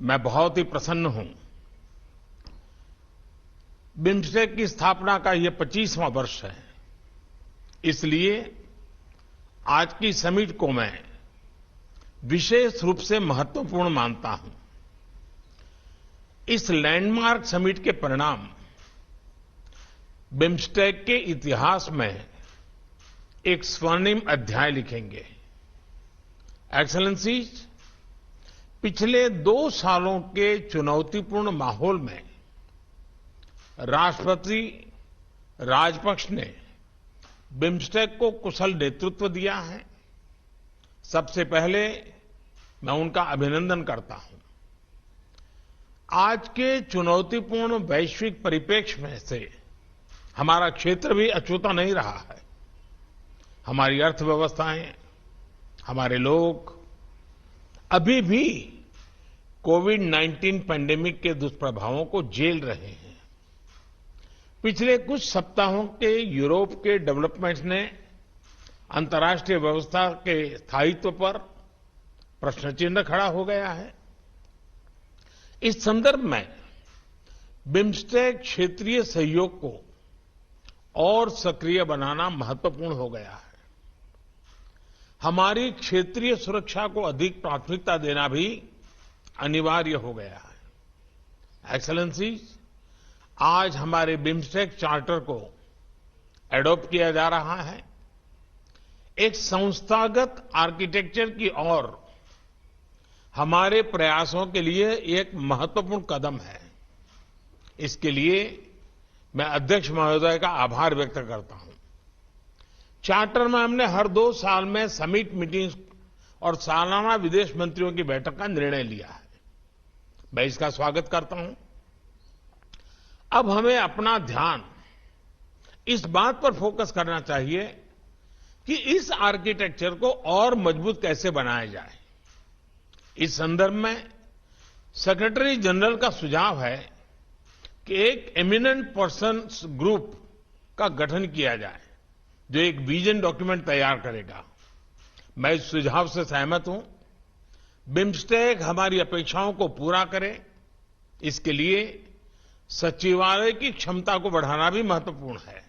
मैं बहुत ही प्रसन्न हूं। बिम्स्टेक की स्थापना का ये 25वां वर्ष है। इसलिए आज की समिट को मैं विशेष रूप से महत्वपूर्ण मानता हूं। इस लैंडमार्क समिट के परिणाम बिम्स्टेक के इतिहास में एक स्वर्णिम अध्याय लिखेंगे। एक्सेलेंसीज, पिछले 2 सालों के चुनौतीपूर्ण माहौल में राष्ट्रपति राजपक्ष ने बिम्स्टेक को कुशल नेतृत्व दिया है। सबसे पहले मैं उनका अभिनंदन करता हूं। आज के चुनौतीपूर्ण वैश्विक परिप्रेक्ष्य में से हमारा क्षेत्र भी अछूता नहीं रहा है। हमारी अर्थव्यवस्थाएं, हमारे लोग अभी भी कोविड-19 पैंडेमिक के दुष्प्रभावों को झेल रहे हैं। पिछले कुछ सप्ताहों के यूरोप के डेवलपमेंट्स ने अंतर्राष्ट्रीय व्यवस्था के स्थायित्व पर प्रश्न चिन्ह खड़ा हो गया है। इस संदर्भ में बिम्स्टेक क्षेत्रीय सहयोग को और सक्रिय बनाना महत्वपूर्ण हो गया है। हमारी क्षेत्रीय सुरक्षा को अधिक प्राथमिकता देना भी अनिवार्य हो गया है। एक्सेलेंसीज, आज हमारे बिम्स्टेक चार्टर को एडॉप्ट किया जा रहा है। एक संस्थागत आर्किटेक्चर की ओर हमारे प्रयासों के लिए एक महत्वपूर्ण कदम है। इसके लिए मैं अध्यक्ष महोदय का आभार व्यक्त करता हूं। चार्टर में हमने हर 2 साल में समिट मीटिंग्स और सालाना विदेश मंत्रियों की बैठक का निर्णय लिया है। मैं इसका स्वागत करता हूं। अब हमें अपना ध्यान इस बात पर फोकस करना चाहिए कि इस आर्किटेक्चर को और मजबूत कैसे बनाया जाए। इस संदर्भ में सेक्रेटरी जनरल का सुझाव है कि एक एमिनेंट पर्सन्स ग्रुप का गठन किया जाए जो एक विजन डॉक्यूमेंट तैयार करेगा। मैं इस सुझाव से सहमत हूं। बिम्स्टेक हमारी अपेक्षाओं को पूरा करे, इसके लिए सचिवालय की क्षमता को बढ़ाना भी महत्वपूर्ण है।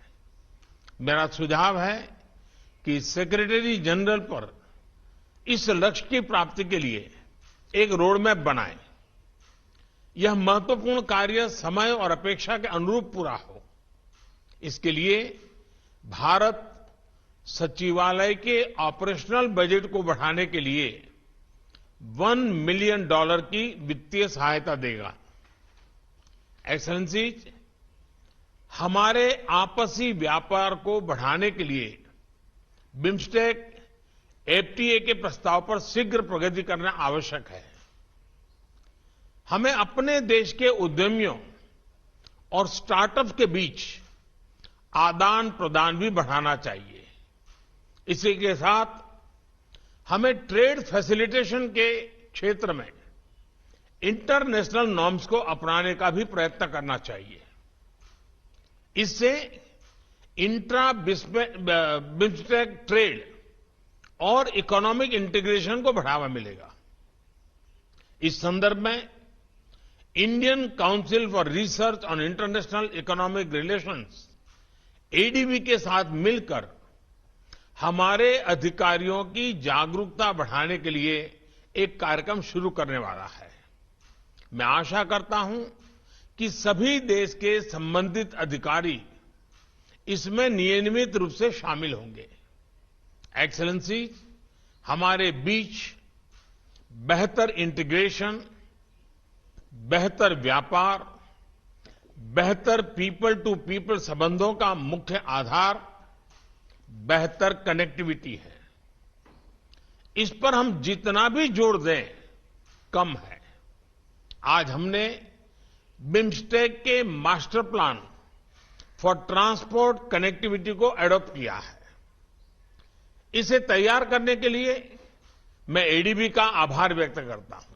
मेरा सुझाव है कि सेक्रेटरी जनरल पर इस लक्ष्य की प्राप्ति के लिए एक रोड मैप बनाएं। यह महत्वपूर्ण कार्य समय और अपेक्षा के अनुरूप पूरा हो। इसके लिए भारत सचिवालय के ऑपरेशनल बजट को बढ़ाने के लिए $1 मिलियन की वित्तीय सहायता देगा। एक्सेलेंसीज, हमारे आपसी व्यापार को बढ़ाने के लिए बिम्स्टेक एफटीए के प्रस्ताव पर शीघ्र प्रगति करना आवश्यक है। हमें अपने देश के उद्यमियों और स्टार्टअप्स के बीच आदान प्रदान भी बढ़ाना चाहिए। इसी के साथ हमें ट्रेड फैसिलिटेशन के क्षेत्र में इंटरनेशनल नॉर्म्स को अपनाने का भी प्रयत्न करना चाहिए। इससे इंट्रा बिम्स्टेक ट्रेड और इकोनॉमिक इंटीग्रेशन को बढ़ावा मिलेगा। इस संदर्भ में Indian council for research on international economic relations ADB के साथ मिलकर हमारे अधिकारियों की जागरूकता बढ़ाने के लिए एक कार्यक्रम शुरू करने वाला है। मैं आशा करता हूं कि सभी देश के संबंधित अधिकारी इसमें नियमित रूप से शामिल होंगे। एक्सेलेंसीज, हमारे बीच बेहतर इंटीग्रेशन, बेहतर व्यापार, बेहतर पीपल टू पीपल संबंधों का मुख्य आधार बेहतर कनेक्टिविटी है। इस पर हम जितना भी जोर दें कम है। आज हमने बिम्स्टेक के master plan for transport connectivity को एडॉप्ट किया है। इसे तैयार करने के लिए मैं एडीबी का आभार व्यक्त करता हूं।